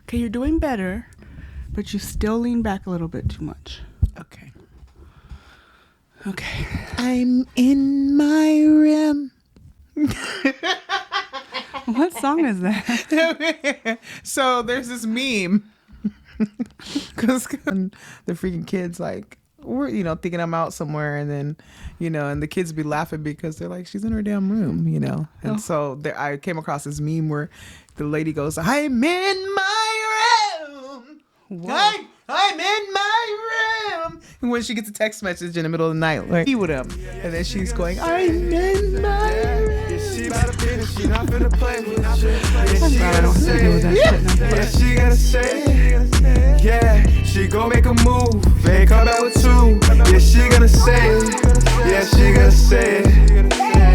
Okay, you're doing better, but you still lean back a little bit too much. Okay. Okay. I'm in my room. What song is that? So there's this meme. Because the freaking kids, like, we're, thinking I'm out somewhere, and then, and the kids be laughing because they're like, she's in her damn room, And so I came across this meme where the lady goes, I'm in my room. I'm in my room. And when she gets a text message in the middle of the night, like, be with him. And then she's going, I'm in my room. She about to finish, she not finna play with shit. She gotta say, yeah, she gon' make a move, they come back with two. Yeah, she gonna say, yeah, she gonna say,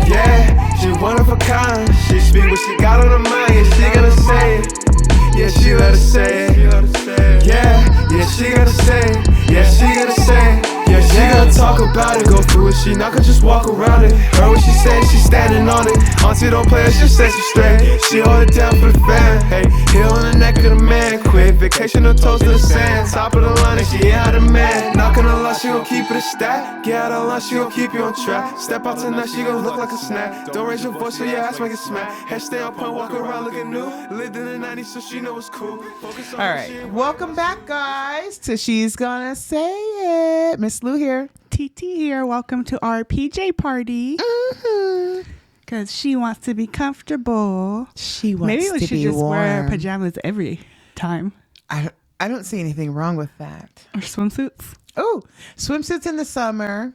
yeah, she one of a kind. She speak what she got on her mind, yeah, she gonna say, yeah, she let her say, yeah, she gonna say, yeah, she gonna say. Yeah, she gonna talk about it, go through it. She not gonna just walk around it. Heard what she said, she standing on it. Auntie don't play, she says she straight. She hold it down for the fan. Hey, heel on the neck of the man. Quick vacation, no toes to the sand. Top of the line, and she ain't out of man. Not gonna lie, she gon' keep it a stat. Get out of line, she gon' keep you on track. Step out tonight, she gon' look like a snack. Don't raise your voice, so your ass might get smacked. Head stay on point, walk around looking new. Lived in the 90s, so she know it's cool. Focus on All right, welcome back, guys, to She's Gonna Say It. Miss Lou here. TT here. Welcome to our PJ party. Because she wants to be comfortable. She wants Maybe to we should be just warm. wear pajamas every time. I don't see anything wrong with that. Or swimsuits. Oh, swimsuits in the summer,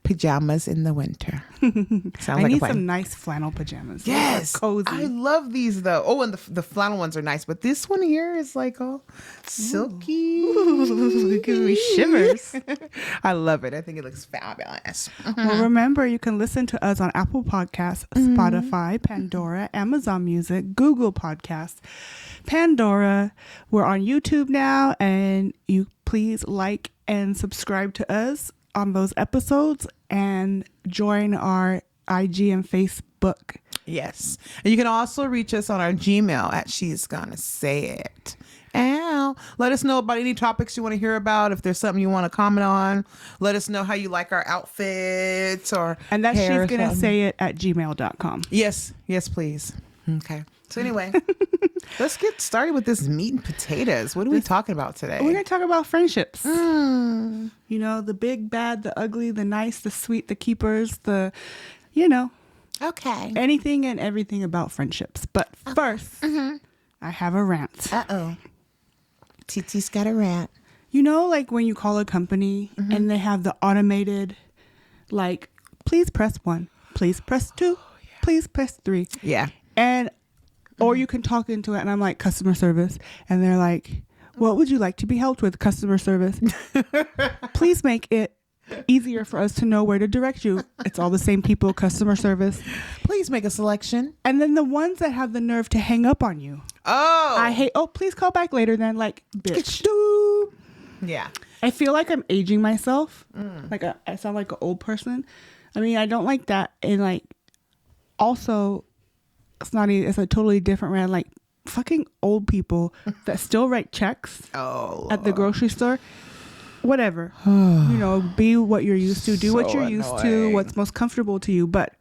pajamas in the winter. Sounds I like a need plan. some nice flannel pajamas. Yes, Those are cozy. I love these though. Oh, and the flannel ones are nice, but this one here is like all silky. Ooh, giving me shivers. I love it. I think it looks fabulous. Well, remember, you can listen to us on Apple Podcasts, Spotify, Pandora, Amazon Music, Google Podcasts, Pandora. We're on YouTube now, and you please like and subscribe to us on those episodes and join our IG and Facebook. Yes, and you can also reach us on our Gmail at She's Gonna Say It. Ow. Let us know about any topics you want to hear about. If there's something you want to comment on, let us know how you like our outfits or And that's hair or she's gonna something. say it at gmail.com. Yes, please. Okay. So anyway, let's get started with this meat and potatoes. What are we talking about today? We're gonna talk about friendships. Mm. You know, the big, bad, the ugly, the nice, the sweet, the keepers, Okay. anything and everything about friendships. But first, I have a rant. Uh-oh. TT's got a rant. You know, like when you call a company and they have the automated, like, please press 1, please press 2, please press 3. Yeah. And, or you can talk into it and I'm like, customer service. And they're like, what would you like to be helped with, customer service? Please make it easier for us to know where to direct you. It's all the same people, customer service. Please make a selection. And then the ones that have the nerve to hang up on you. Oh. I hate, please call back later then. Like, bitch. Yeah. I feel like I'm aging myself. Like I sound like an old person. I mean, I don't like that. And like, also, it's a totally different rant. Like, fucking old people that still write checks at the grocery store. Whatever. Be what you're used to. Do what you're used to. What's most comfortable to you. But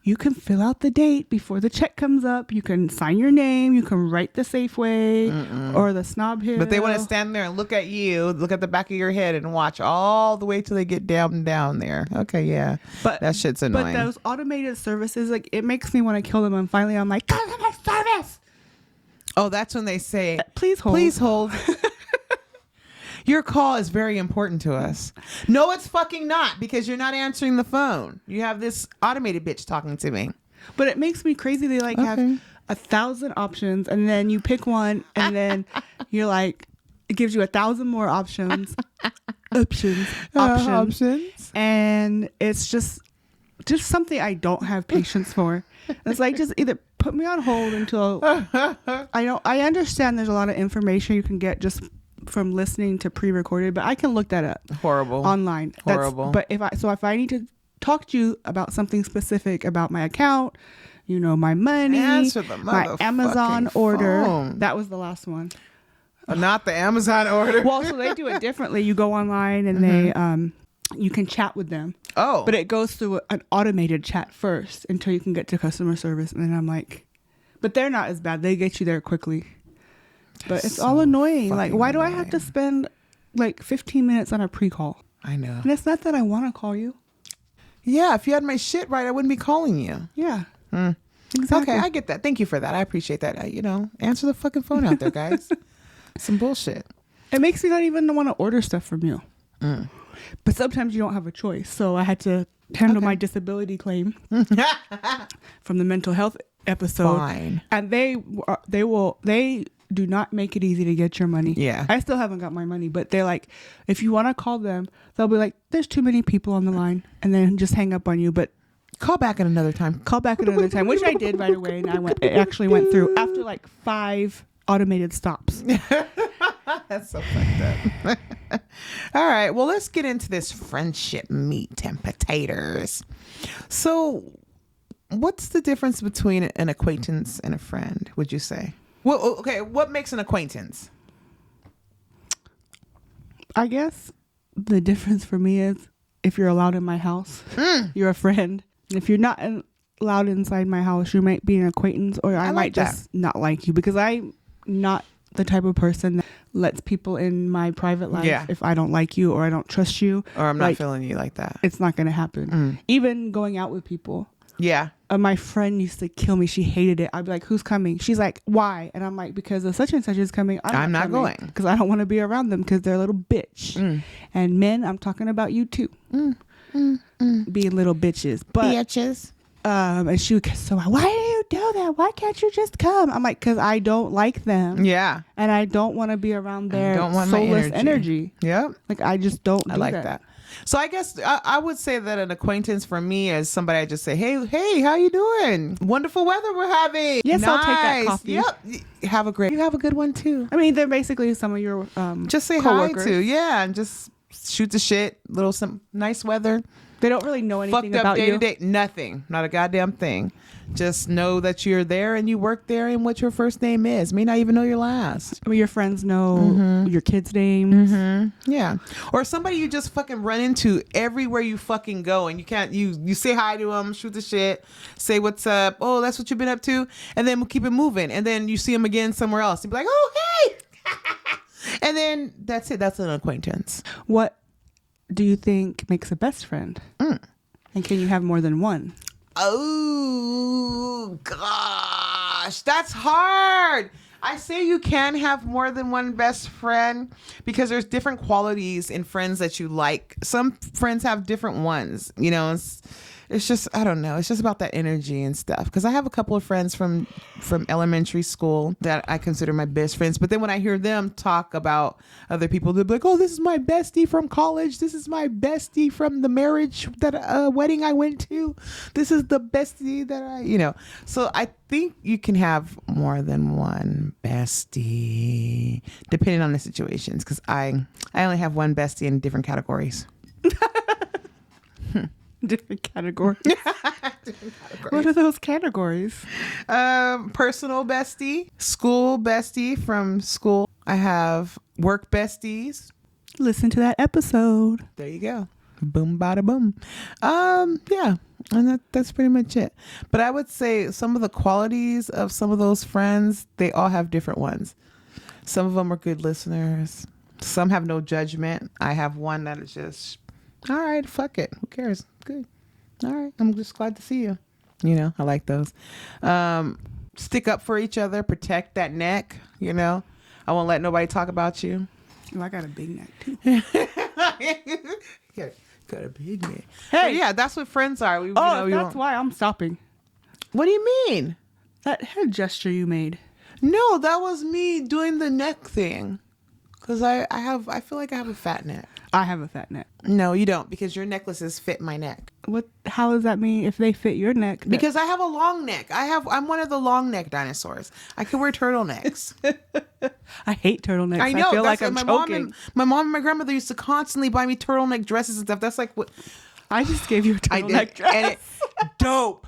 you can fill out the date before the check comes up. You can sign your name. You can write the Safeway or the Snob Hill. But they want to stand there and look at you, look at the back of your head and watch all the way till they get down there. Okay, yeah. But that shit's annoying. But those automated services, like, it makes me want to kill them. And finally, I'm like, customer service. Oh, that's when they say, Please hold. Please hold. Your call is very important to us. No, it's fucking not, because you're not answering the phone. You have this automated bitch talking to me. But it makes me crazy. They like have 1,000 options, and then you pick one, and then you're like, it gives you 1,000 more options. Options. And it's just something I don't have patience for. It's like, just either put me on hold until I understand there's a lot of information you can get just from listening to pre-recorded, but I can look that up. Horrible. Online. Horrible. But if I need to talk to you about something specific about my account, my money, Answer the my Amazon motherfucking order. phone. That was the last one. Not the Amazon order. Well, so they do it differently. You go online and they you can chat with them. Oh. But it goes through an automated chat first until you can get to customer service. And then I'm like, but they're not as bad. They get you there quickly. But it's all annoying. Like, why do I have to spend like 15 minutes on a pre-call? I know. And it's not that I want to call you. Yeah, if you had my shit right, I wouldn't be calling you. Yeah. Exactly. Okay, I get that. Thank you for that. I appreciate that. Answer the fucking phone out there, guys. Some bullshit. It makes me not even want to order stuff from you. But sometimes you don't have a choice. So I had to handle my disability claim from the mental health episode. Fine. And they do not make it easy to get your money. Yeah. I still haven't got my money, but they're like, if you want to call them, they'll be like, there's too many people on the line, and then just hang up on you. But Call back at another time. call back at another time, which I did right away. And it actually went through after like 5 automated stops. That's so fucked up. All right. Well, let's get into this friendship meat and potatoes. So, what's the difference between an acquaintance and a friend, would you say? Well, okay. What makes an acquaintance? I guess the difference for me is if you're allowed in my house, you're a friend. If you're not allowed inside my house, you might be an acquaintance, or I might just not like you, because I'm not the type of person that lets people in my private life if I don't like you or I don't trust you. Or I'm not feeling you like that. It's not going to happen. Even going out with people. Yeah. My friend used to kill me. She hated it. I'd be like, who's coming? She's like, why? And I'm like, because of such and such is coming. I'm not going. Because I don't want to be around them because they're a little bitch. And men, I'm talking about you too. Being little bitches. But, bitches. And she would get so, why do you do that? Why can't you just come? I'm like, because I don't like them. Yeah. And I don't want to be around their soulless energy. Yep. Like, I just don't do I like that. So I guess I would say that an acquaintance for me is somebody I just say, hey, how you doing? Wonderful weather we're having. Yes, nice. I'll take that coffee. Yep. You have a good one too. I mean, they're basically some of your just say coworkers. hi to. Yeah, and just shoot the shit. Some nice weather. They don't really know anything Fucked up about day you. to day. Nothing. Not a goddamn thing. Just know that you're there and you work there and what your first name is. May not even know your last. I mean, your friends know your kids' names. Yeah. Or somebody you just fucking run into everywhere you fucking go, and you can't, you say hi to them, shoot the shit, say what's up. Oh, that's what you've been up to. And then we'll keep it moving. And then you see them again somewhere else. You'd be like, oh, hey. And then that's it. That's an acquaintance. What do you think makes a best friend? And can you have more than one? Oh, gosh. That's hard. I say you can have more than one best friend because there's different qualities in friends that you like. Some friends have different ones, it's just, I don't know. It's just about that energy and stuff. Because I have a couple of friends from elementary school that I consider my best friends. But then when I hear them talk about other people, they'll be like, oh, this is my bestie from college. This is my bestie from the marriage wedding I went to. This is the bestie that So I think you can have more than one bestie depending on the situations. Because I only have one bestie in different categories. Different categories. What are those categories? Personal bestie, school bestie from school. I have work besties. Listen to that episode. There you go. Boom, bada boom. Yeah. And that's pretty much it. But I would say some of the qualities of some of those friends, they all have different ones. Some of them are good listeners. Some have no judgment. I have one that is just, all right, fuck it. Who cares? Good. All right. I'm just glad to see you. I like those. Stick up for each other. Protect that neck. I won't let nobody talk about you. Oh, I got a big neck too. Got a big neck. Hey. But yeah, that's what friends are. That's why I'm stopping. What do you mean? That head gesture you made. No, that was me doing the neck thing. Because I feel like I have a fat neck. I have a fat neck. No, you don't, because your necklaces fit my neck. How does that mean if they fit your neck? Because I have a long neck. I'm one of the long neck dinosaurs. I can wear turtlenecks. I hate turtlenecks. I know. I feel like I'm choking. My mom and my grandmother used to constantly buy me turtleneck dresses and stuff. That's like what I just gave you a turtleneck dress. And dope.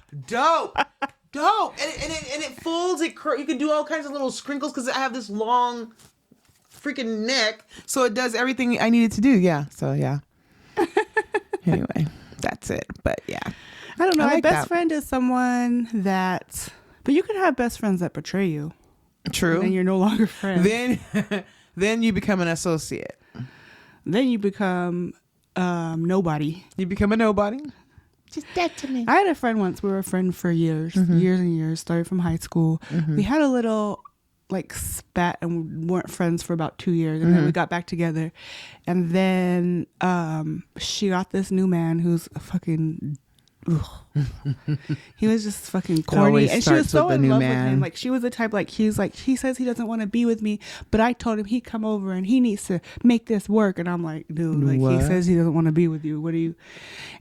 dope. And it folds. You can do all kinds of little sprinkles because I have this long freaking neck, so it does everything I needed to do. Yeah. So yeah. Anyway, that's it. But yeah, I don't know. I My like best that. friend is someone that, but you can have best friends that betray you. True. And you're no longer friends. Then you become an associate. Then you become nobody. You become a nobody. Just dead to me. I had a friend once. We were a friend for years, years and years. Started from high school. We had a little like spat and we weren't friends for about 2 years, and then we got back together. And then she got this new man who's a fucking. He was just fucking corny, always and she was starts so with the in new love man. with him. Like she was the type, like he says he doesn't want to be with me, but I told him he'd come over and he needs to make this work. And I'm like, dude, like What? he says he doesn't want to be with you. What do you?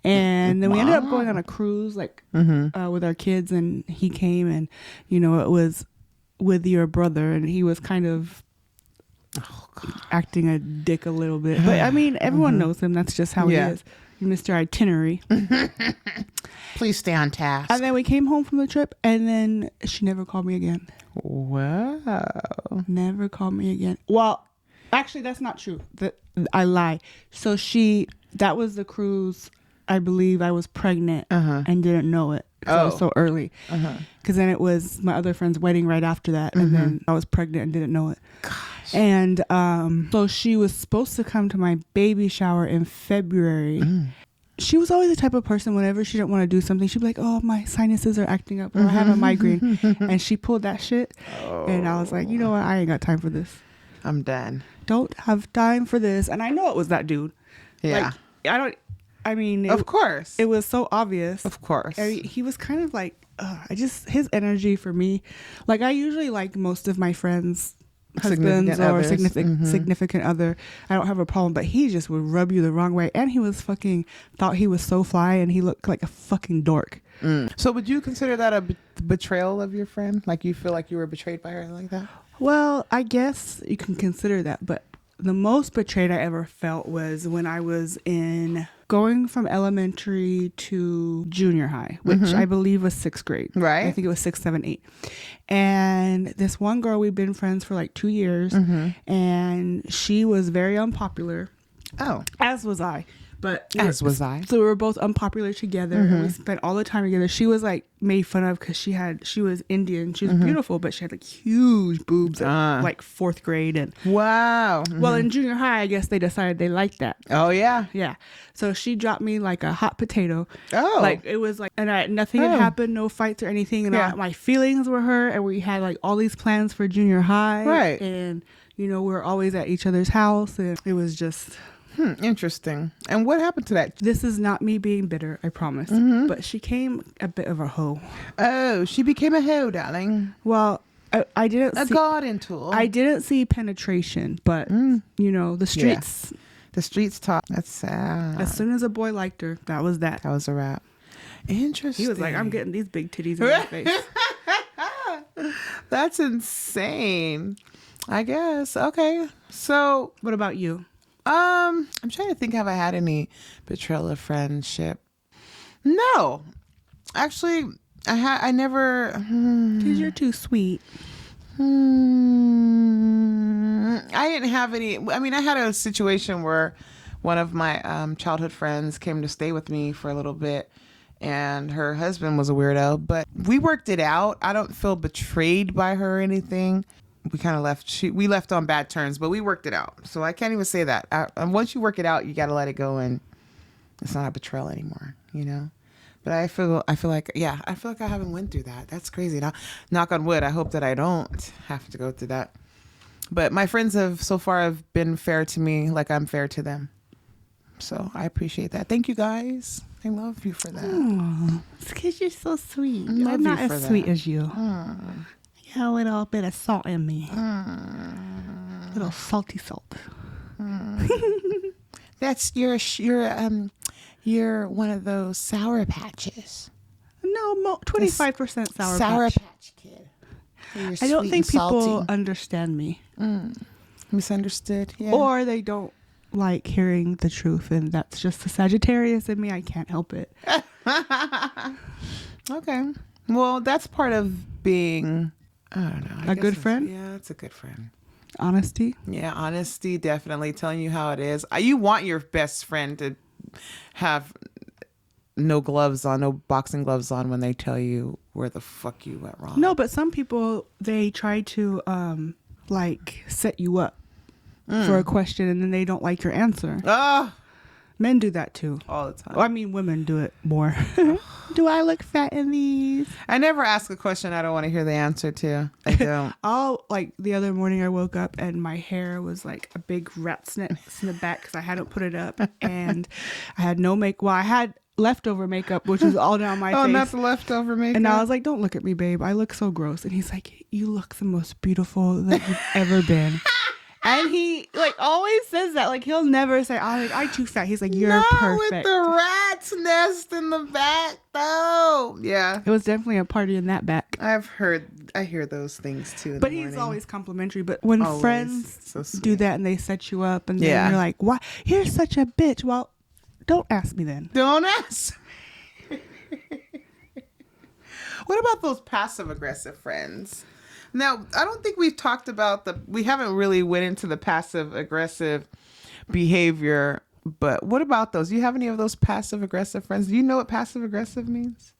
And then we ended up going on a cruise, like with our kids, and he came, and you know it was with your brother, and he was kind of acting a dick a little bit. But I mean, everyone knows him. That's just how Yeah. he is. Mr. Itinerary. Please stay on task. And then we came home from the trip, and then she never called me again. Wow. Never called me again. Well, actually, that's not true. I lie. So that was the cruise. I believe I was pregnant and didn't know it. 'Cause I was so early. Because then it was my other friend's wedding right after that, and then I was pregnant and didn't know it. Gosh. And so she was supposed to come to my baby shower in February. She was always the type of person, whenever she didn't want to do something, she'd be like, oh, my sinuses are acting up, or I have a migraine. And she pulled that shit. And I was like, you know what? I ain't got time for this. I'm done. Don't have time for this. And I know it was that dude. Yeah. Like, Of course. It was so obvious. Of course. He was kind of like, his energy for me, like I usually like most of my friends' husbands Significant or others. significant other. I don't have a problem, but he just would rub you the wrong way. And he was thought he was so fly, and he looked like a fucking dork. So would you consider that a betrayal of your friend? Like you feel like you were betrayed by her like that? Well, I guess you can consider that, but the most betrayed I ever felt was when I was going from elementary to junior high, which I believe was 6th grade. Right. I think it was 6, 7, 8. And this one girl, we've been friends for like 2 years, and she was very unpopular. Oh. As was I. But As was I. So we were both unpopular together, and we spent all the time together. She was like made fun of because she was Indian. She was beautiful, but she had like huge boobs at like 4th grade. And Wow. well, in junior high, I guess they decided they liked that. Oh yeah. Yeah. So she dropped me like a hot potato. Oh. Like it was like, and nothing had happened, no fights or anything. And Yeah. my feelings were hurt, and we had like all these plans for junior high. Right. And, we were always at each other's house, and it was just... Interesting. And what happened to that? This is not me being bitter, I promise. But she came a bit of a hoe. Oh, she became a hoe, darling. Well, I didn't A see... garden tool. I didn't see penetration, but, the streets... The streets talk. That's sad. As soon as a boy liked her, that was that. That was a wrap. Interesting. He was like, I'm getting these big titties in my face. That's insane. I guess. Okay. So, What about you? I'm trying to think, have I had any betrayal of friendship? No. Actually, I never. Because you're too sweet. I didn't have any. I mean, I had a situation where one of my childhood friends came to stay with me for a little bit, and her husband was a weirdo, but we worked it out. I don't feel betrayed by her or anything. We kind of left. We left on bad terms, but we worked it out. So I can't even say that. And once you work it out, you got to let it go, and it's not a betrayal anymore. But I feel like I haven't went through that. That's crazy. Now, knock on wood. I hope that I don't have to go through that. But my friends have been fair to me, like I'm fair to them. So I appreciate that. Thank you guys. I love you for that. Aww, it's because you're so sweet. Love I'm not you for as sweet that. as you. You got a little bit of salt in me. A little salty salt. That's you're one of those Sour Patches. No, 25% sour Sour patch. Patch Kid. You're I don't sweet think and people salty. understand me. Misunderstood. Yeah. Or they don't like hearing the truth, and that's just the Sagittarius in me. I can't help it. Okay. Well, that's part of being, I don't know. I A guess good it's- friend? Yeah, it's a good friend. Honesty. Yeah, honesty, definitely telling you how it is. You want your best friend to have no gloves on, no boxing gloves on when they tell you where the fuck you went wrong. No, but some people, they try to like set you up for a question and then they don't like your answer. Ah, Men do that too. all the time. Well, I mean, women do it more. Do I look fat in these? I never ask a question I don't want to hear the answer to. I don't. Like the other morning I woke up and my hair was like a big rat's nest in the back because I hadn't put it up and I had no makeup. Well, I had leftover makeup, which was all down my Oh, face. not the leftover makeup. And I was like, don't look at me, babe. I look so gross. And he's like, you look the most beautiful that you've ever been. And he like always says that. Like he'll never say, I too fat. He's like, you're no, perfect. with the rat's nest in the back, though. Yeah. It was definitely a party in that back. I hear those things too. In But the he's morning. always complimentary. But when Always. friends So sweet. do that and they set you up and then Yeah. you're like, why? You're such a bitch. Well, don't ask me then. Don't ask. What about those passive aggressive friends? Now, I don't think we've talked about we haven't really went into the passive aggressive behavior, but what about those? Do you have any of those passive aggressive friends? Do you know what passive aggressive means?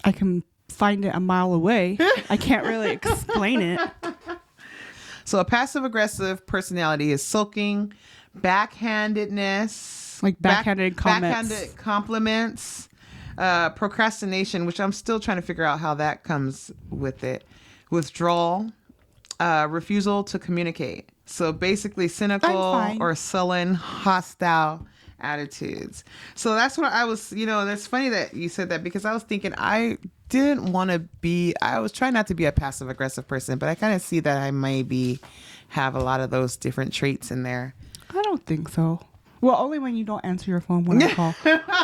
I can find it a mile away. I can't really explain it. So a passive aggressive personality is sulking, backhandedness, Like backhanded comments. backhanded compliments, procrastination, which I'm still trying to figure out how that comes with it, withdrawal, refusal to communicate. So basically cynical I'm fine. or sullen, hostile attitudes. So that's what I was, that's funny that you said that because I was thinking I was trying not to be a passive aggressive person, but I kind of see that I maybe have a lot of those different traits in there. I don't think so. Well, only when you don't answer your phone when I call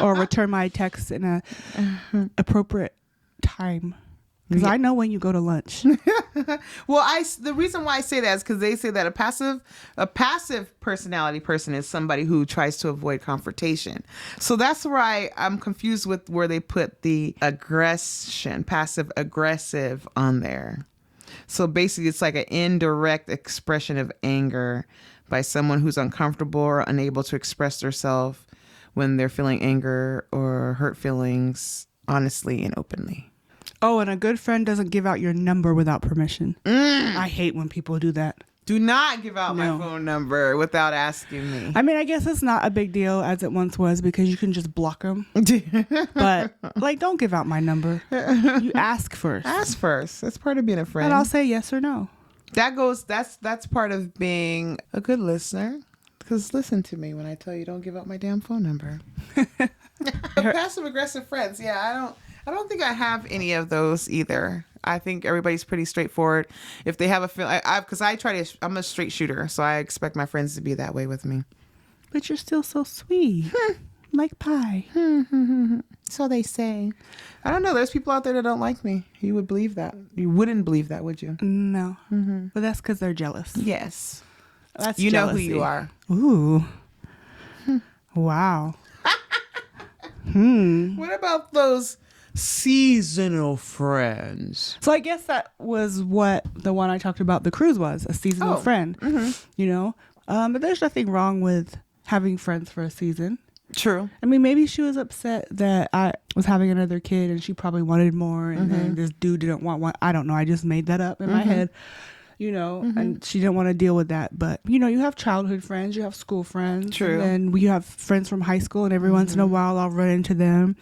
or return my text in a appropriate time. Because I know when you go to lunch. Well, the reason why I say that is because they say that a passive personality person is somebody who tries to avoid confrontation. So that's where I'm confused with where they put the aggression, passive aggressive on there. So basically, it's like an indirect expression of anger by someone who's uncomfortable or unable to express themselves when they're feeling anger or hurt feelings honestly and openly. Oh, and a good friend doesn't give out your number without permission. I hate when people do that. Do not give out No. my phone number without asking me. I mean, I guess it's not a big deal as it once was because you can just block them. But, like, don't give out my number. You ask first. Ask first. That's part of being a friend. And I'll say yes or no. That's part of being a good listener. Because listen to me when I tell you don't give out my damn phone number. Passive aggressive friends. Yeah, I don't think I have any of those either. I think everybody's pretty straightforward. If they have a feel, because I'm a straight shooter, so I expect my friends to be that way with me. But you're still so sweet. Like pie. So they say. I don't know. There's people out there that don't like me. You would believe that. You wouldn't believe that, would you? No. But that's because they're jealous. Yes. That's You know who jealousy. you are. Ooh. Wow. What about those seasonal friends? So I guess that was what the one I talked about, the cruise, was, a seasonal friend. You know? But there's nothing wrong with having friends for a season. True. I mean, maybe she was upset that I was having another kid and she probably wanted more and then this dude didn't want one. I don't know. I just made that up in my head, you know, and she didn't want to deal with that. But, you know, you have childhood friends, you have school friends. True. And we have friends from high school and every once in a while I'll run into them.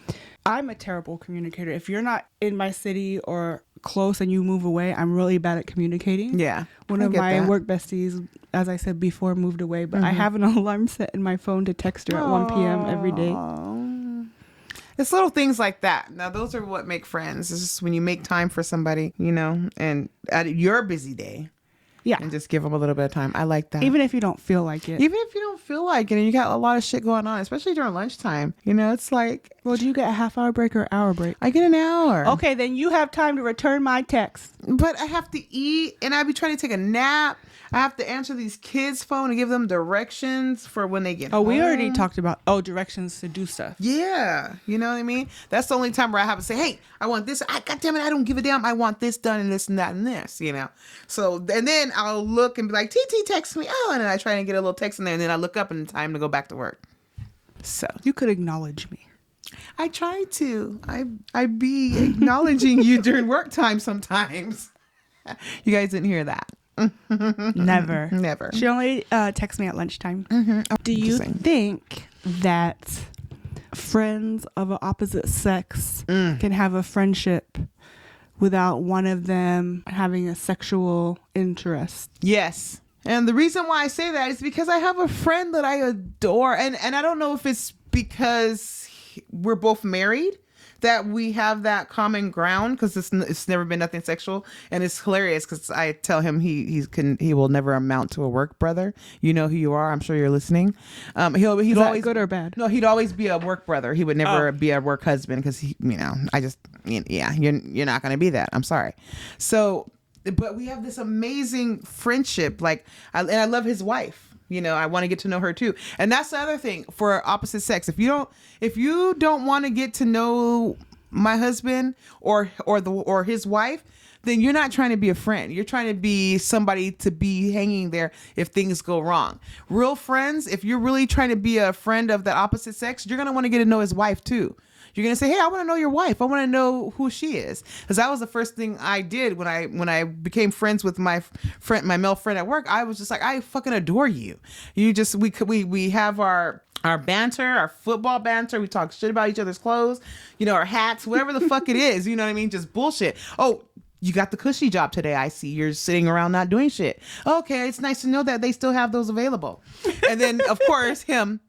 I'm a terrible communicator. If you're not in my city or close and you move away, I'm really bad at communicating. Yeah. One I of get my that. work besties, as I said before, moved away, but I have an alarm set in my phone to text her at 1 p.m. every day. Aw. It's little things like that. Now, those are what make friends. It's just when you make time for somebody, you know, and at your busy day, Yeah. and just give them a little bit of time. I like that. Even if you don't feel like it. Even if you don't feel like it and you got a lot of shit going on, especially during lunchtime, you know, it's like, Well, do you get a half-hour break or hour break? I get an hour. Okay, then you have time to return my text. But I have to eat, and I be trying to take a nap. I have to answer these kids' phone and give them directions for when they get home. Oh, we already talked about directions to do stuff. Yeah, you know what I mean? That's the only time where I have to say, hey, I want this. God damn it, I don't give a damn. I want this done and this and that and this, you know? So, and then I'll look and be like, TT, text me. Oh, and then I try and get a little text in there, and then I look up and time to go back to work. So You could acknowledge me. I try to. I be acknowledging you during work time sometimes. You guys didn't hear that. Never. Never. She only texts me at lunchtime. Do you Interesting. think that friends of an opposite sex can have a friendship without one of them having a sexual interest? Yes. And the reason why I say that is because I have a friend that I adore. And I don't know if it's because we're both married that we have that common ground, because it's never been nothing sexual. And it's hilarious because I tell him he will never amount to a work brother. You know who you are. I'm sure you're listening. He's Is that always good or bad? No, he'd always be a work brother. He would never be a work husband because you're not going to be that. I'm sorry. So, but we have this amazing friendship. Like, and I love his wife. You know, I want to get to know her too. And that's the other thing for opposite sex. If you don't want to get to know my husband or his wife, then you're not trying to be a friend. You're trying to be somebody to be hanging there if things go wrong. Real friends, if you're really trying to be a friend of the opposite sex, you're going to want to get to know his wife too. You're going to say, hey, I want to know your wife. I want to know who she is. Because that was the first thing I did when I became friends with my male friend at work. I was just like, I fucking adore you. We have our banter, our football banter. We talk shit about each other's clothes, you know, our hats, whatever the fuck it is. You know what I mean? Just bullshit. Oh, you got the cushy job today. I see you're sitting around not doing shit. Okay, it's nice to know that they still have those available. And then, of course, him.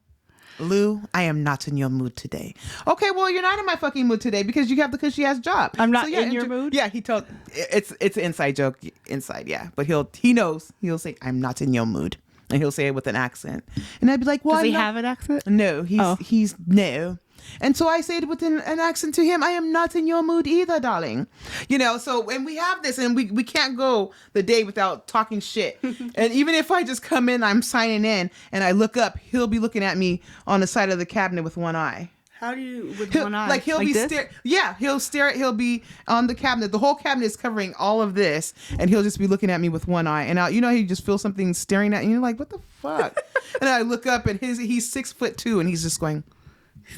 Lou, I am not in your mood today. Okay, well, you're not in my fucking mood today because you have the cushy ass job. I'm not in your mood? Yeah, he told it's an inside joke inside, yeah. But he knows. He'll say, I'm not in your mood. And he'll say it with an accent. And I'd be like, well, Does he have an accent? No, he's no. And so I say it with an accent to him, I am not in your mood either, darling. You know, so, and we have this, and we can't go the day without talking shit. And even if I just come in, I'm signing in, and I look up, he'll be looking at me on the side of the cabinet with one eye. How do you, with one eye? Like he'll be stare. Yeah, he'll be on the cabinet. The whole cabinet is covering all of this, and he'll just be looking at me with one eye. And you just feel something staring at you. You're like, what the fuck? And I look up, and he's 6'2", and he's just going.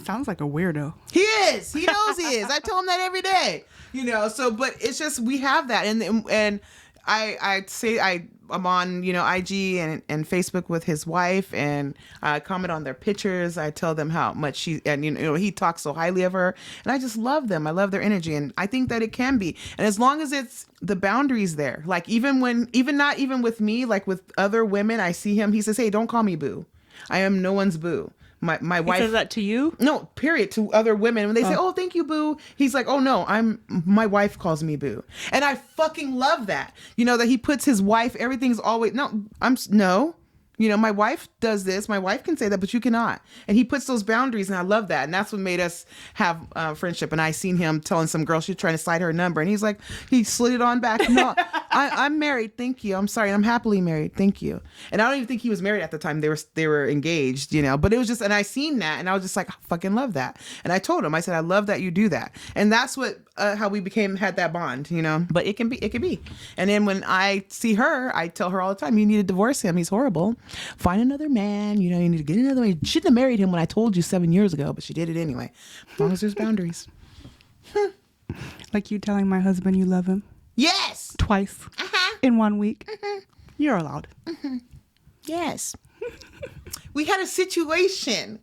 Sounds like a weirdo. He is. He knows he is. I tell him that every day. You know. So, but it's just we have that, and I say I'm on IG and Facebook with his wife, and I comment on their pictures. I tell them how much he talks so highly of her, and I just love them. I love their energy, and I think that it can be, and as long as it's the boundaries there, like even not even with me, like with other women, I see him. He says, "Hey, don't call me boo. I am no one's boo." My wife says that to you? No, period. To other women when they say, "Oh, thank you, boo," he's like, "Oh no, my wife calls me boo," and I fucking love that. That he puts his wife. Everything's always no. My wife does this. My wife can say that, but you cannot. And he puts those boundaries, and I love that. And that's what made us have friendship. And I seen him telling some girl she's trying to slide her number, and he's like, he slid it on back. No, I'm married. Thank you. I'm sorry. I'm happily married. Thank you. And I don't even think he was married at the time. They were engaged. But it was just, and I seen that, and I was just like, I fucking love that. And I told him, I said, I love that you do that. And that's what how we had that bond. But it can be. And then when I see her, I tell her all the time, you need to divorce him. He's horrible. Find another man. You need to get another one. You shouldn't have married him when I told you 7 years ago, but she did it anyway. As long as there's boundaries. Like you telling my husband you love him? Yes. Twice. In 1 week. You're allowed. Yes. We had a situation.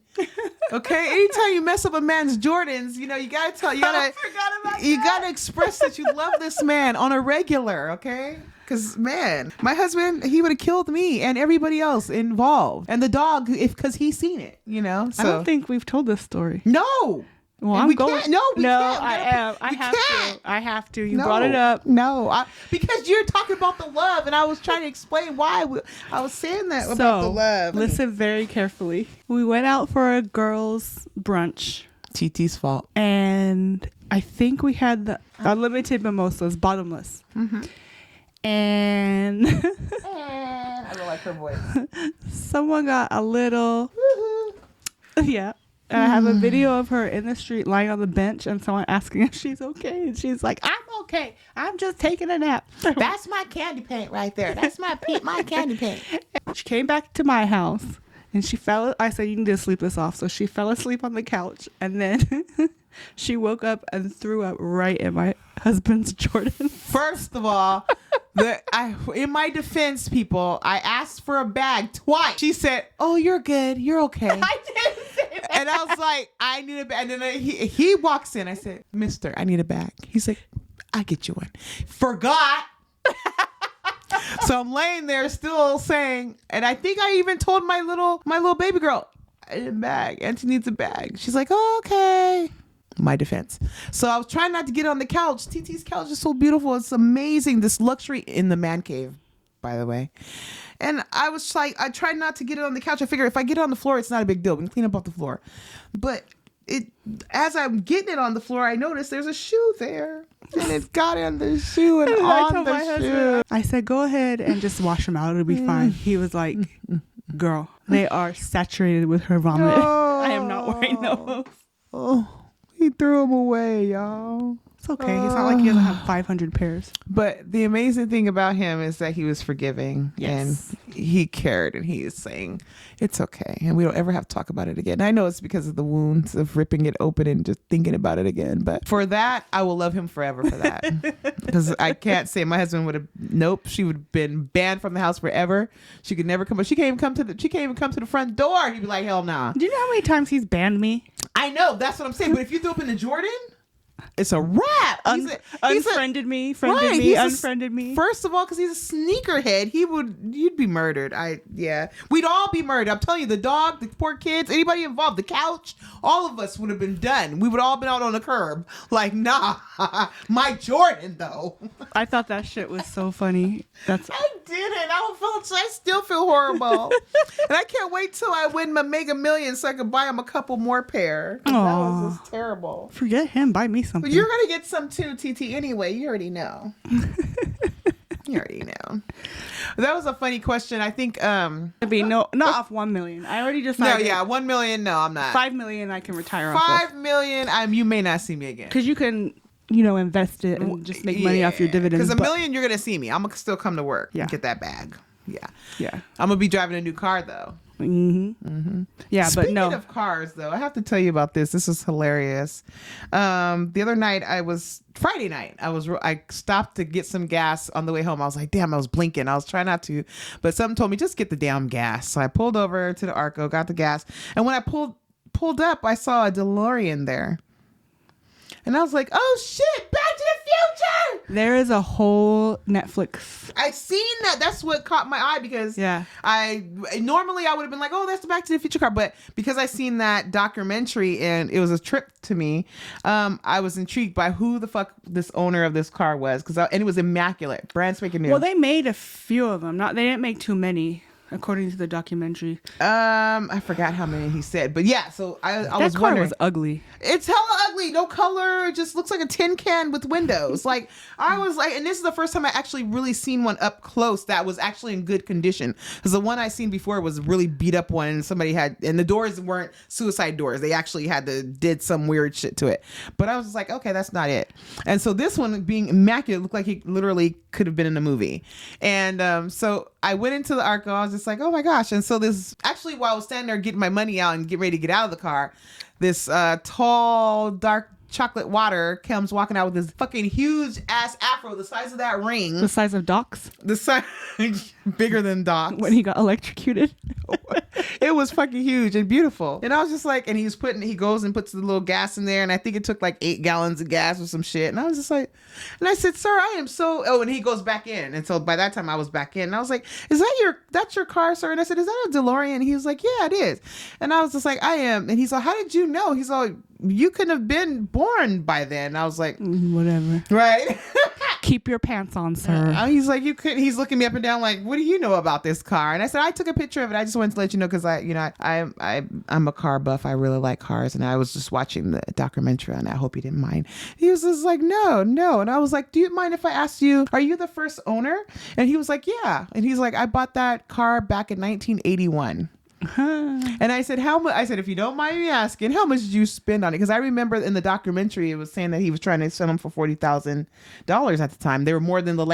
Okay. Anytime you mess up a man's Jordans, you gotta tell. You gotta express that you love this man on a regular. Okay. Because, man, my husband, he would have killed me and everybody else involved. And the dog, because he's seen it, So. I don't think we've told this story. No. Well, I'm going. Can't. No, we can't. I am. I have to. You brought it up. No, because you're talking about the love, and I was trying to explain why I was saying that about the love. Listen very carefully. We went out for a girls' brunch. TT's fault. And I think we had the unlimited mimosas, bottomless. And I don't like her voice. someone got a little, yeah. And I have a video of her in the street lying on the bench and someone asking if she's okay. And she's like, I'm okay. I'm just taking a nap. That's my candy paint right there. That's my candy paint. She came back to my house and I said, you need to sleep this off. So she fell asleep on the couch and then she woke up and threw up right in my husband's Jordan. First of all, in my defense, people, I asked for a bag twice. She said, "Oh, you're good. You're okay." I didn't say that. And I was like, "I need a bag." And then he walks in. I said, "Mister, I need a bag." He's like, "I get you one." Forgot. So I'm laying there still saying, and I think I even told my little baby girl, "I need a bag. Auntie needs a bag." She's like, "Oh, okay." My defense. So I was trying not to get on the couch. TT's couch is so beautiful. It's amazing. This luxury in the man cave, by the way. And I was like, I tried not to get it on the couch. I figure if I get it on the floor, it's not a big deal. We can clean up off the floor. But as I'm getting it on the floor, I noticed there's a shoe there. And it got in the shoe and on the shoe. I said, go ahead and just wash them out. It'll be fine. He was like, girl, they are saturated with her vomit. I am not wearing those. Oh. He threw them away, y'all. It's okay. It's not like he doesn't have 500 pairs. But the amazing thing about him is that he was forgiving. Yes. And he cared, and he is saying, it's okay. And we don't ever have to talk about it again. I know it's because of the wounds of ripping it open and just thinking about it again. But for that, I will love him forever for that. Because I can't say my husband would have, nope, she would have been banned from the house forever. She could never come, but she can't even come to the front door. He'd be like, hell nah. Do you know how many times he's banned me? I know, that's what I'm saying. But if you threw up in the Jordan, it's a wrap. Unfriended me, friended me, unfriended me. First of all, because he's a sneakerhead, you'd be murdered. We'd all be murdered. I'm telling you, the dog, the poor kids, anybody involved, the couch, all of us would have been done. We would all been out on the curb. Like, nah, my Jordan though. I thought that shit was so funny. I didn't. I still feel horrible, and I can't wait till I win my Mega Millions so I can buy him a couple more pair. That was just terrible. Forget him. Buy me something. But you're gonna get some too, TT. Anyway, you already know. You already know. That was a funny question. I think it'd be not off 1 million. I already decided. No, yeah, 1 million. No, I'm not. 5 million. I can retire off. 5 million. You may not see me again. Because you can, invest it and just make money off your dividends. Because $1 million, you're gonna see me. I'm gonna still come to work. And get that bag. Yeah. I'm gonna be driving a new car though. Yeah, Speaking but no. Of cars though, I have to tell you about this. This is hilarious. The other night, Friday night, I stopped to get some gas on the way home. I was like, damn, I was blinking. I was trying not to, but something told me just get the damn gas. So I pulled over to the Arco, got the gas, and when I pulled up, I saw a DeLorean there. And I was like, oh shit, Back to the Future! There is a whole Netflix. I seen that. That's what caught my eye because normally I would have been like, oh, that's the Back to the Future car. But because I seen that documentary and it was a trip to me, I was intrigued by who the fuck this owner of this car was. And it was immaculate. Brand spanking new. Well, they made a few of them. They didn't make too many. According to the documentary. I forgot how many he said, but yeah. So I was wondering. That car was ugly. It's hella ugly. No color. It just looks like a tin can with windows. Like I was like, and this is the first time I actually really seen one up close that was actually in good condition. Because the one I seen before was a really beat up one, and and the doors weren't suicide doors. They actually did some weird shit to it. But I was just like, okay, that's not it. And so this one being immaculate looked like he literally could have been in a movie. And so I went into the Arco. I was just like, oh my gosh. And so while I was standing there getting my money out and getting ready to get out of the car, this tall, dark chocolate water comes walking out with this fucking huge ass afro the size of that ring. The size of Doc's? The size bigger than Doc's. When he got electrocuted. It was fucking huge and beautiful. And I was just like, and he goes and puts the little gas in there, and I think it took like 8 gallons of gas or some shit. And I was just like, and I said, sir, I am so, and he goes back in. And so by that time I was back in, and I was like, that's your car, sir? And I said, is that a DeLorean? And he was like, yeah, it is. And I was just like, I am. And he's like, how did you know? He's like, you couldn't have been born by then. And I was like, whatever. Right. Keep your pants on, sir. He's like, you could. He's looking me up and down like, what do you know about this car? And I said, I took a picture of it. I just wanted to let you know because I'm a car buff. I really like cars, and I was just watching the documentary on it. I hope you didn't mind. He was just like, no. And I was like, do you mind if I asked you, are you the first owner? And he was like, yeah. And he's like, I bought that car back in 1981. And I said, how much? I said, if you don't mind me asking, how much did you spend on it? Because I remember in the documentary, it was saying that he was trying to sell them for $40,000 at the time. They were more than the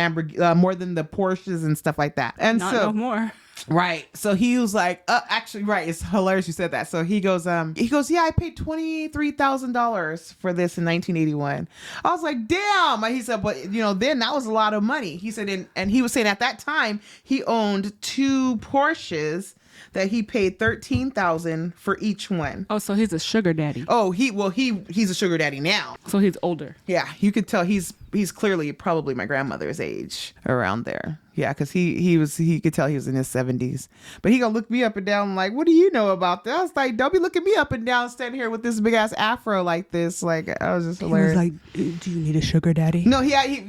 more than the Porsches and stuff like that. And Not so no more. Right. So he was like, actually, right. It's hilarious you said that. So he goes, yeah, I paid $23,000 for this in 1981. I was like, damn. He said, but then that was a lot of money. He said, and he was saying at that time he owned 2 Porsches that he paid $13,000 for each one. Oh, so he's a sugar daddy. Oh, he's a sugar daddy now. So he's older. Yeah, you could tell he's clearly probably my grandmother's age, around there. Yeah, because he could tell he was in his 70s. But he gonna look me up and down like, what do you know about that? I was like, don't be looking me up and down standing here with this big ass afro like this. Like, I was just hilarious. He was like, do you need a sugar daddy? No,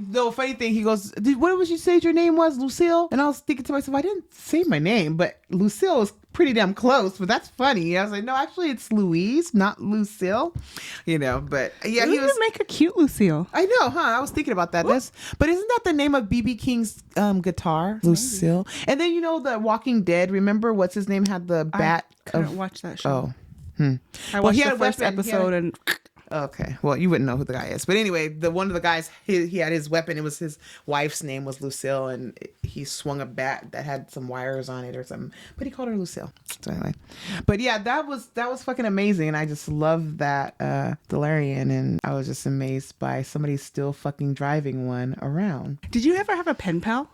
no, funny thing, he goes, what was you say your name was, Lucille? And I was thinking to myself, I didn't say my name, but Lucille was pretty damn close, but that's funny. I was like, no, actually it's Louise, not Lucille. But yeah, he would make a cute Lucille. I know, huh? I was thinking about that. But isn't that the name of BB King's guitar? Lucille. And then the Walking Dead, remember what's his name had the bat? I couldn't watch that show. I watched the first episode and okay, well, you wouldn't know who the guy is, but anyway, one of the guys, he had his weapon. It was his wife's name was Lucille, and he swung a bat that had some wires on it or something, but he called her Lucille. So anyway, but yeah, that was fucking amazing, and I just love that DeLorean, and I was just amazed by somebody still fucking driving one around. Did you ever have a pen pal?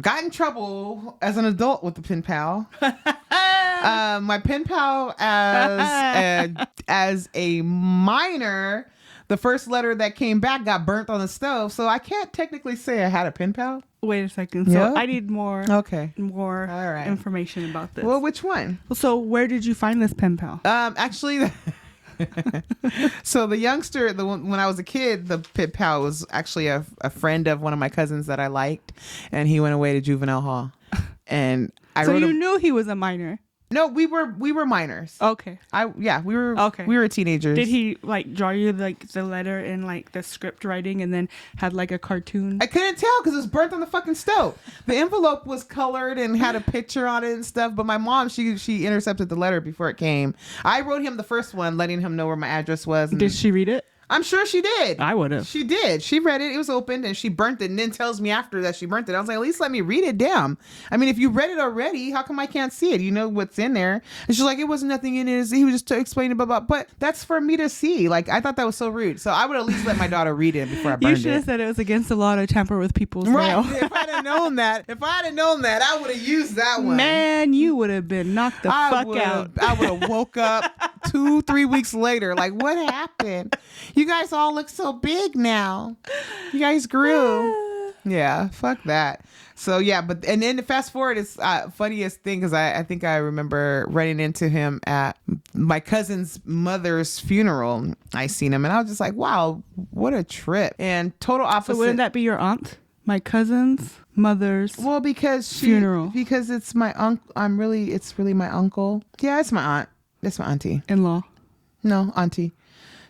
Got in trouble as an adult with the pen pal. My pen pal as a minor, the first letter that came back got burnt on the stove, so I can't technically say I had a pen pal. Wait a second. So I need more. Okay. More All right. information about this. Well, which one? So where did you find this pen pal? Actually. So the youngster, when I was a kid, the pen pal was actually a friend of one of my cousins that I liked, and he went away to juvenile hall. And so you knew he was a minor. No, we were minors. Okay. We were teenagers. Did he draw you the letter in the script writing and then had a cartoon? I couldn't tell because it was burnt on the fucking stove. The envelope was colored and had a picture on it and stuff. But my mom, she intercepted the letter before it came. I wrote him the first one, letting him know where my address was. Did she read it? I'm sure she did. I would have. She did. She read it. It was opened and she burnt it and then tells me after that she burnt it. I was like, at least let me read it down. I mean, if you read it already, how come I can't see it? You know what's in there. And she's like, it wasn't nothing in it. He was just explaining about, but that's for me to see. I thought that was so rude. So I would at least let my daughter read it before I burned it. You should have said it was against the law to tamper with people's mail. Right. If I'd have known that, I would have used that one. Man, you would have been knocked the fuck out. I would have woke up 2-3 weeks later. Like, what happened? You guys all look so big now. You guys grew. Yeah, fuck that. So yeah, and then the fast forward is funniest thing because I think I remember running into him at my cousin's mother's funeral. I seen him and I was just like, wow, what a trip. And total opposite. So wouldn't that be your aunt? My cousin's mother's funeral. Because it's my uncle. It's really my uncle. Yeah, it's my aunt. It's my auntie. In-law. No, auntie.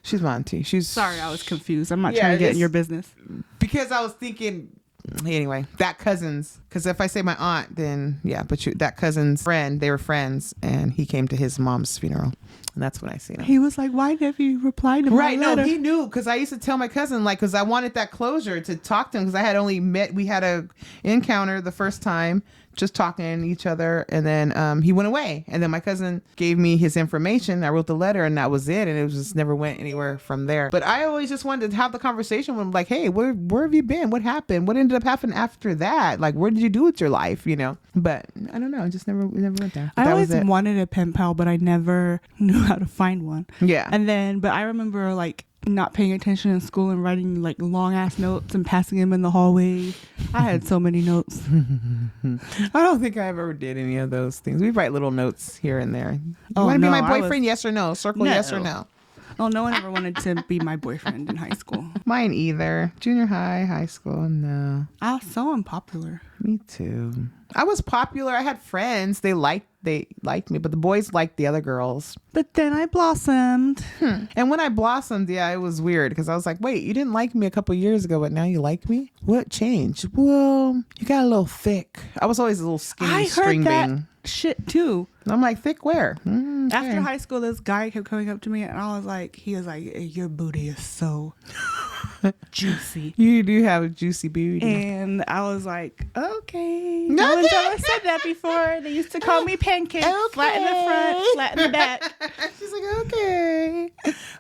She's my auntie. Sorry, I was confused. I'm not trying to get in your business. Because I was thinking, anyway, that cousin's. Because if I say my aunt, then yeah, but that cousin's friend, they were friends, and he came to his mom's funeral. And that's when I seen him. He was like, why didn't you reply to my letter? No, he knew because I used to tell my cousin, because I wanted that closure to talk to him because I had only we had a encounter the first time, just talking to each other. And then he went away. And then my cousin gave me his information. I wrote the letter and that was it. And it just never went anywhere from there. But I always just wanted to have the conversation with him, like, hey, where have you been? What happened? What ended up happening after that? Like, what did you do with your life? But I don't know. I just never went there. I always wanted a pen pal, but I never knew how to find one. Yeah. And then, but I remember not paying attention in school and writing long ass notes and passing them in the hallway. I had so many notes. I don't think I ever did any of those things. We write little notes here and there. You want to be my boyfriend? Yes or no? Circle no. yes or no. Well, no one ever wanted to be my boyfriend in high school. Mine either. Junior high, high school, no. I was so unpopular. Me too. I was popular. I had friends. They liked me, but the boys liked the other girls. But then I blossomed. And when I blossomed, yeah, it was weird because I was like, wait, you didn't like me a couple years ago, but now you like me? What changed? Well, you got a little thick. I was always a little skinny I string heard that bean. shit too. And I'm like, thick where? Okay. After high school, this guy kept coming up to me, and I was like, your booty is so juicy. You do have a juicy booty. And I was like, okay. No one's ever said that before. They used to call me pancake. Okay. Flat in the front, flat in the back. She's like, okay.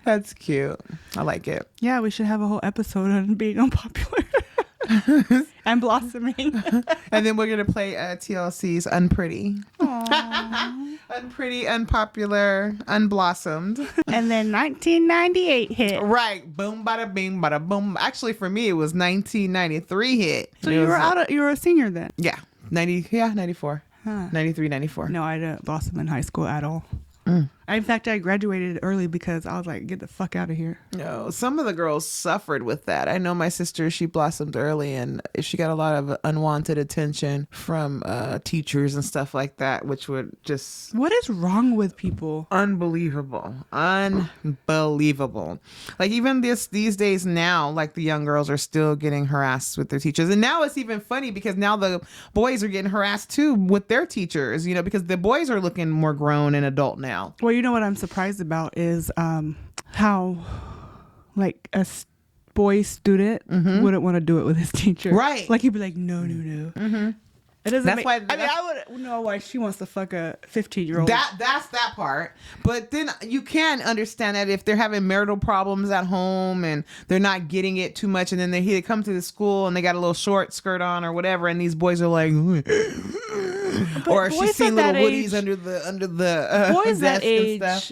That's cute. I like it. Yeah, we should have a whole episode on being unpopular and blossoming. And then we're going to play TLC's Unpretty. Aww. Unpretty, unpopular, unblossomed. And then 1998 hit. Right. Boom, bada bing, bada boom. Actually, for me, it was 1993 hit. So It you was were you were a senior then? Yeah. 94. Huh. 93, 94. No, I didn't blossom in high school at all. In fact, I graduated early because I was like, get the fuck out of here. No, some of the girls suffered with that. I know my sister, she blossomed early and she got a lot of unwanted attention from teachers and stuff like that, which would just... What is wrong with people? Unbelievable. Unbelievable. Like even these days now, like the young girls are still getting harassed with their teachers. And now it's even funny because now the boys are getting harassed too with their teachers, because the boys are looking more grown and adult now. Well, you know what I'm surprised about is how like boy student wouldn't want to do it with his teacher. Right. Like he'd be like, no. It doesn't That's make, why- I wouldn't know why she wants to fuck a 15-year-old. That's that part. But then you can understand that if they're having marital problems at home and they're not getting it too much, and then they come to the school and they got a little short skirt on or whatever, and these boys are like, or she's boys seen at little that woodies age- under the Boys that desk and age stuff.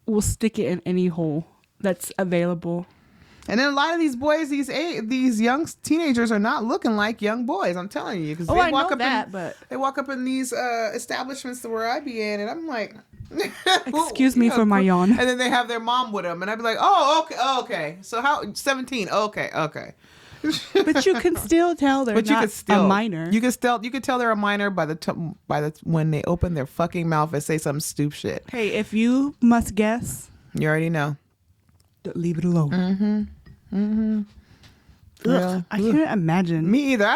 will stick it in any hole that's available. And then a lot of these boys, these young teenagers are not looking like young boys. I'm telling you, because Oh, they I walk know up that, but they walk up in these establishments where I be in, and I'm like, excuse me for my yawn. And then they have their mom with them, and I'd be like, oh, okay. So how 17? Okay. But you can still tell they're not a minor. You can tell they're a minor by when they open their fucking mouth and say some stupid shit. Hey, if you must guess, You already know. leave it alone. Yeah. Ugh, I can't imagine. Me either.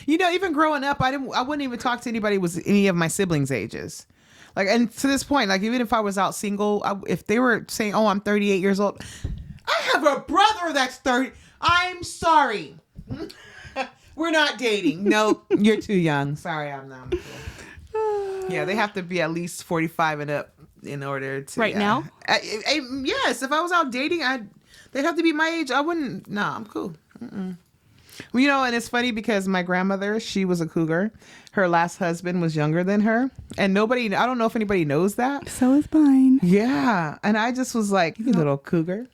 Even growing up, I wouldn't even talk to anybody with any of my siblings' ages. Like, and to this point, like, even if I was out single, if they were saying, "Oh, I'm 38 years old," I have a brother that's 30. I'm sorry. We're not dating. No, you're too young. Sorry, I'm not. Yeah, they have to be at least 45 and up in order to. Right now? Yes. If I was out dating, they'd have to be my age. I wouldn't. No, I'm cool. Well, and it's funny because my grandmother, she was a cougar. Her last husband was younger than her. And I don't know if anybody knows that. So is mine. Yeah. And I just was like, you little cougar.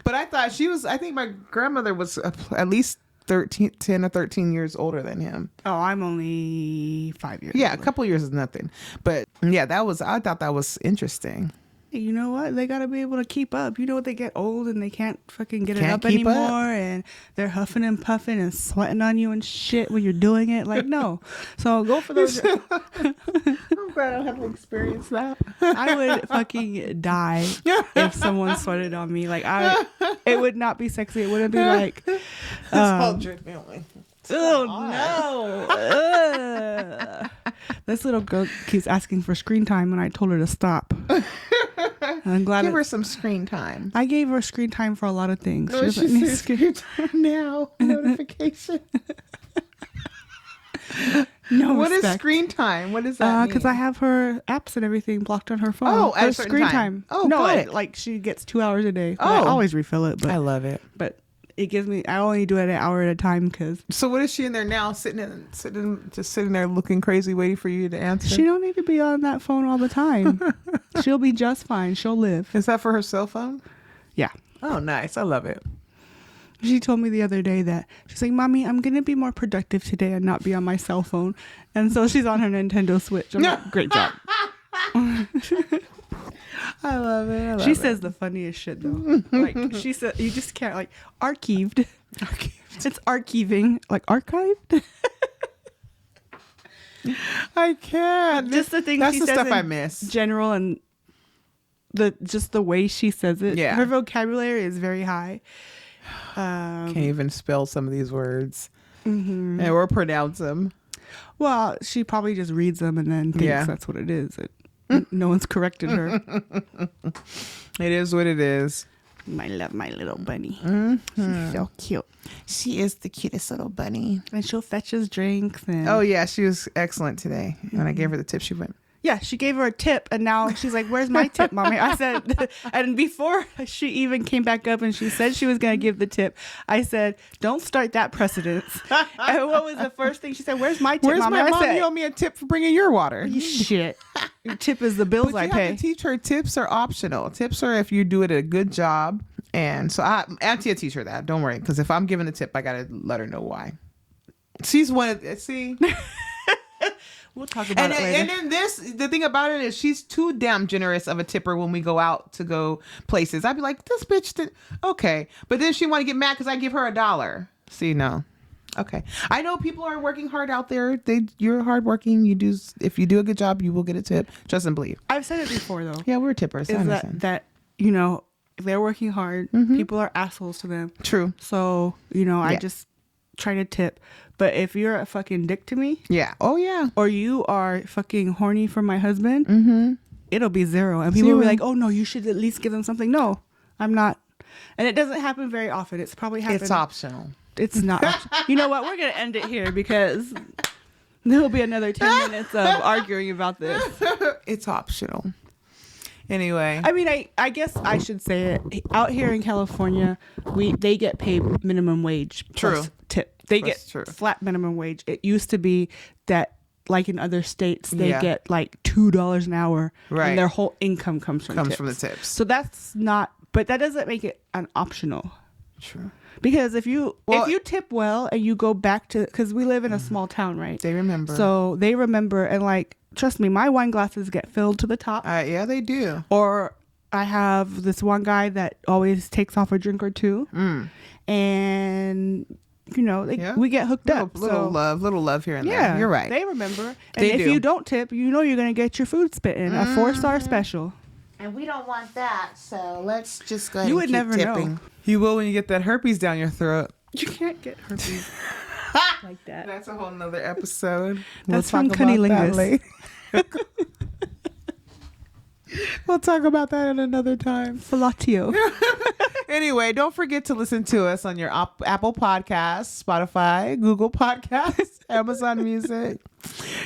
But I thought I think my grandmother was at least 10 or 13 years older than him. Oh, I'm only 5 years. Yeah, older. a couple years is nothing. But yeah, I thought that was interesting. You know what? They got to be able to keep up. You know what? They get old and they can't fucking get it Can't up keep anymore. up. And they're huffing and puffing and sweating on you and shit when you're doing it. Like, no. So go for those. I'm glad I don't have to experience that. I would fucking die if someone sweated on me. Like, it would not be sexy. It wouldn't be like, It's called drip feeling. oh no. Ugh. This little girl keeps asking for screen time and I told her to stop. I'm glad Give her some screen time. I gave her screen time for a lot of things. Oh, She doesn't need screen time now. Notification. no What is respect. screen time? What does that mean? Because I have her apps and everything blocked on her phone. Oh, at a There's certain screen time. time. Oh, no, good. like she gets 2 hours a day. But I Oh. always refill it, I love it. but it gives me. I only do it an hour at a time because So what is she in there now? Sitting there looking crazy, waiting for you to answer. she don't need to be on that phone all the time. She'll be just fine. She'll live. Is that for her cell phone? Yeah. Oh, nice. I love it. She told me the other day that she's like, "Mommy, I'm gonna be more productive today and not be on my cell phone." And so she's on her Nintendo Switch. I'm like, great job. I love it. She says the funniest shit though. Like she said, you just can't like archived. It's archiving, like archived. I can't. Just the things That's she the says stuff in I miss. general, and the way she says it. Yeah. Her vocabulary is very high. Can't even spell some of these words, Mm-hmm. or pronounce them. Well, she probably just reads them and then thinks Yeah. that's what it is. No one's corrected her. It is what it is. I love my little bunny. Mm-hmm. She's so cute. She is the cutest little bunny. And she'll fetch us drinks. And Oh yeah, she was excellent today. When I gave her the tip, she went. yeah, she gave her a tip, and now she's like, "Where's my tip, mommy?" I said, and before she even came back up and she said she was gonna give the tip, I said, "Don't start that precedence." And what was the first thing she said? "Where's my tip, Where's mommy?" my I mom? said, You owe me a tip for bringing your water. "Shit, your tip is the bills But I you pay." have to teach her tips are optional. Tips are if you do it a good job. And so Auntie will teach her that. Don't worry, because if I'm giving a tip, I gotta let her know why. She's one of see. We'll talk about it later. And then the thing about it is she's too damn generous of a tipper when we go out to go places. I'd be like, this bitch did okay. But then she want to get mad because I give her $1. See, no. Okay. I know people are working hard out there. You're hardworking. If you do a good job, you will get a tip. Trust and believe. I've said it before though. Yeah, we're tippers. I Is understand. that you know, if they're working hard, people are assholes to them. True. So, I Yeah. just try to tip. But if you're a fucking dick to me, Yeah. Oh yeah. or you are fucking horny for my husband, it'll be 0. And people will be Zero. like, "Oh no, you should at least give them something." No, I'm not. And it doesn't happen very often. It's probably happened. It's optional. It's not. You know what? We're gonna end it here because there'll be another 10 minutes of arguing about this. It's optional. Anyway. I mean, I guess I should say it. Out here in California, they get paid minimum wage plus True. tip. They That's get true. flat minimum wage. It used to be that, like in other states, they Yeah. get like $2 an hour, Right. and their whole income comes from from the tips. So that's not, but that doesn't make it an optional. True. Because if you Well- tip well and you go back to, because we live in a small town, right? They remember. So they remember, and like, trust me, my wine glasses get filled to the top. Yeah, they do. Or I have this one guy that always takes off a drink or two, and Yeah. we get hooked up. Little love here and Yeah, there. You're right. They remember, and They if do. you don't tip, you're gonna get your food spit in a 4-star special. And we don't want that, so let's just go ahead You and would keep never tipping. know. You will when you get that herpes down your throat. You can't get herpes like that. That's a whole nother episode. That's from cunnilingus. We'll talk about that at another time. Fellatio. Anyway, don't forget to listen to us on your Apple Podcasts, Spotify, Google Podcasts, Amazon Music,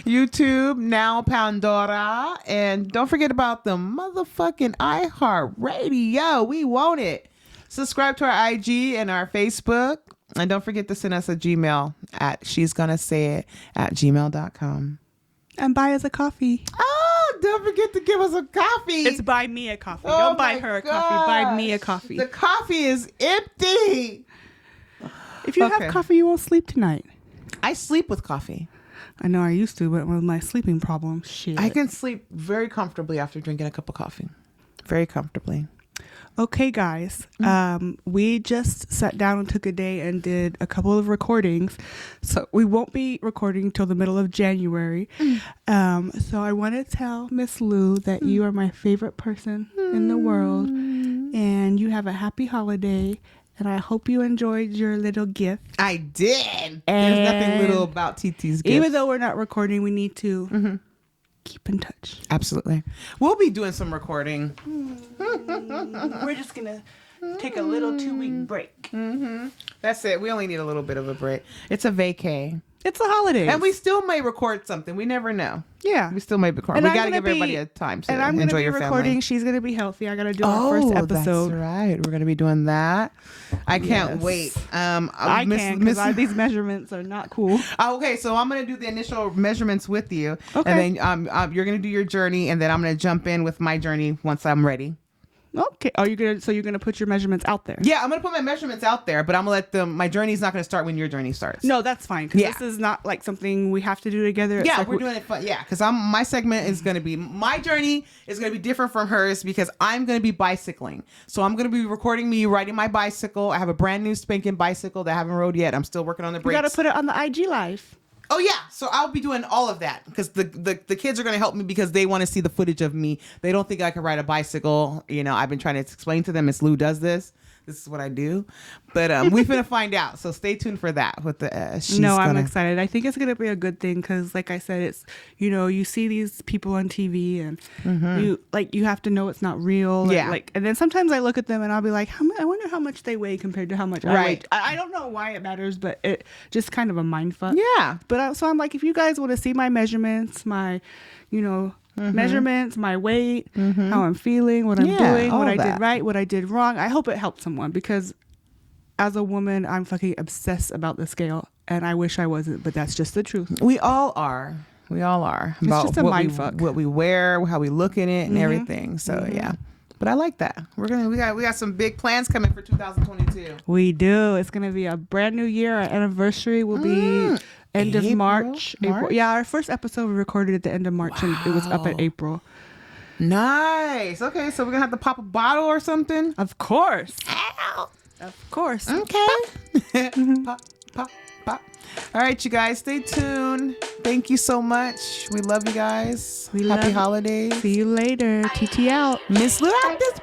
YouTube, now Pandora, and don't forget about the motherfucking iHeartRadio. We want it. Subscribe to our IG and our Facebook, and don't forget to send us a Gmail at she'sgonnasayit@gmail.com. And buy us a coffee. Oh, don't forget to give us a coffee. It's buy me a coffee. Oh Don't buy my her a coffee. Buy me a gosh. coffee. The coffee is empty. If you Okay. have coffee, you won't sleep tonight. I sleep with coffee. I know I used to, but with my sleeping problem, shit. I can sleep very comfortably after drinking a cup of coffee. Very comfortably. Okay, guys. We just sat down and took a day and did a couple of recordings. So we won't be recording till the middle of January. So I want to tell Miss Lou that you are my favorite person in the world, and you have a happy holiday. And I hope you enjoyed your little gift. I did. There's nothing And little about TT's gift. Even though we're not recording, we need to keep in touch. Absolutely. We'll be doing some recording. We're just going to take a little 2-week break. That's it. We only need a little bit of a break. It's a vacay. It's the holidays. And we still may record something. We never know. Yeah. We still may record. And We I'm got to gonna give everybody be- a time to And I'm going to enjoy be your recording. family. She's going to be healthy. I got to do our first episode. That's right. We're going to be doing that. I can't Yes. wait. I Miss- can Miss- because these measurements are not cool. Okay, so I'm gonna do the initial measurements with you, Okay. and then you're gonna do your journey, and then I'm gonna jump in with my journey once I'm ready. Okay. Are you gonna? So you're gonna put your measurements out there? Yeah, I'm gonna put my measurements out there, but I'm gonna let them. My journey's not gonna start when your journey starts. No, that's fine. Because Yeah. this is not like something we have to do together. It's Yeah, like we're doing it fun. Yeah, because my segment is gonna be my journey is gonna be different from hers because I'm gonna be bicycling. So I'm gonna be recording me riding my bicycle. I have a brand new spanking bicycle that I haven't rode yet. I'm still working on the You brakes. gotta put it on the IG live. Oh yeah, so I'll be doing all of that because the kids are gonna help me because they want to see the footage of me. They don't think I can ride a bicycle. You know, I've been trying to explain to them, Miss Lou does this. This is what I do, but we're gonna find out. So stay tuned for that. With the I'm excited. I think it's gonna be a good thing because, like I said, it's you see these people on TV and you have to know it's not real. Yeah. And then sometimes I look at them and I'll be like, I wonder how much they weigh compared to how much I weigh. Right. I don't know why it matters, but it just kind of a mind fuck. Yeah. But so I'm like, if you guys want to see my measurements, my measurements, my weight, how I'm feeling, what I'm doing, all what I that. did right, what I did wrong. I hope it helped someone because as a woman, I'm fucking obsessed about the scale and I wish I wasn't, but that's just the truth. We all are. We all are. It's just a mind fuck. What we wear, how we look in it, and everything. So yeah. But I like that. We got some big plans coming for 2022. We do. It's gonna be a brand new year. Our anniversary will be end of March. April. Yeah, our first episode we recorded at the end of March and it was up in April. Nice. Okay, so we're gonna have to pop a bottle or something. Of course. Of course. Okay. Pop, pop, pop. All right, you guys, stay tuned. Thank you so much. We love you guys. Happy holidays. See you later. TT out. Miss Lou out this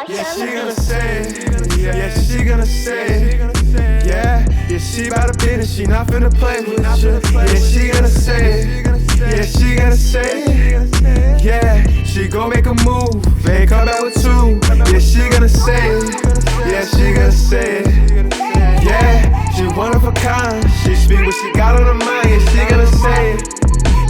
Yeah, she gonna say it. Yeah, she gonna say it. Yeah, she about to business. She not finna play with you. Yeah, she gonna say it. Yeah, she gonna say it. Yeah, she gon' make a move. Ain't come back with two. Yeah, she gonna say it. Yeah, she gonna say it. Yeah, she one of a kind. She speak what she got on her mind. Yeah, she gonna say it.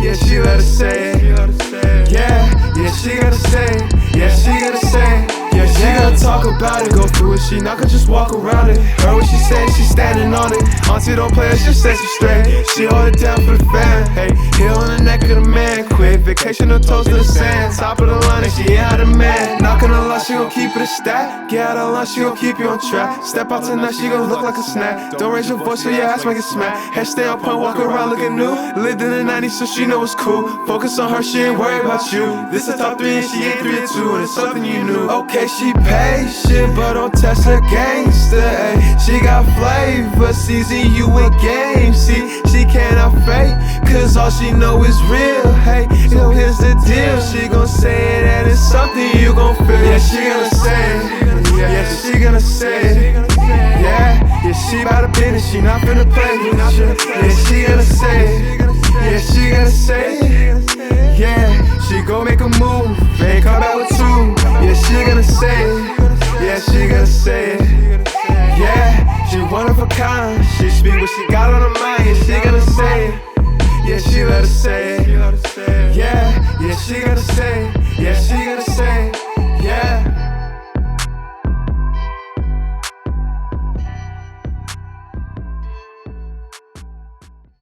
Yeah, she let her say it. Yeah, she gonna say it. Yeah, she gonna say it. Yeah, she gonna talk about it, go through it. She not gonna just walk around it. Heard what she said, she standing on it. Auntie don't play, she says she straight. She hold it down for the fam. Hey, heel on the neck of the man. Quick vacation, no toes to the sand. Top of the line, and she ain't out of man. Not gonna lie, she gon' keep it a stack. Get out of line, she gon' keep you on track. Step out tonight, she gon' look like a snack. Don't raise your voice, so your ass make it smack. Head stay on point, walk around looking new. Lived in the 90s, so she know it's cool. Focus on her, she ain't worried about you. This is top 3 and she ain't 3 or 2, and it's something you knew. Okay, she patient, but don't test her gangster. Ay. She got flavor, season you in game. See, she cannot fake, cause all she know is real. Hey, so here's the deal. She gon' say it and it's something you gon' feel. Yeah, she gonna say it. Yeah, she gonna say it. Yeah, she about to business. She not finna play with you. Yeah, she gonna say it. Yeah, she gonna say it. Yeah, she gon' make a move. Ain't come back with two. Yeah, she gonna say it. Yeah, she gonna say it. Yeah, she one of a kind. She speak what she got on her mind. Yeah, she gonna say it. Yeah, she let her say it. Yeah, she gonna say it.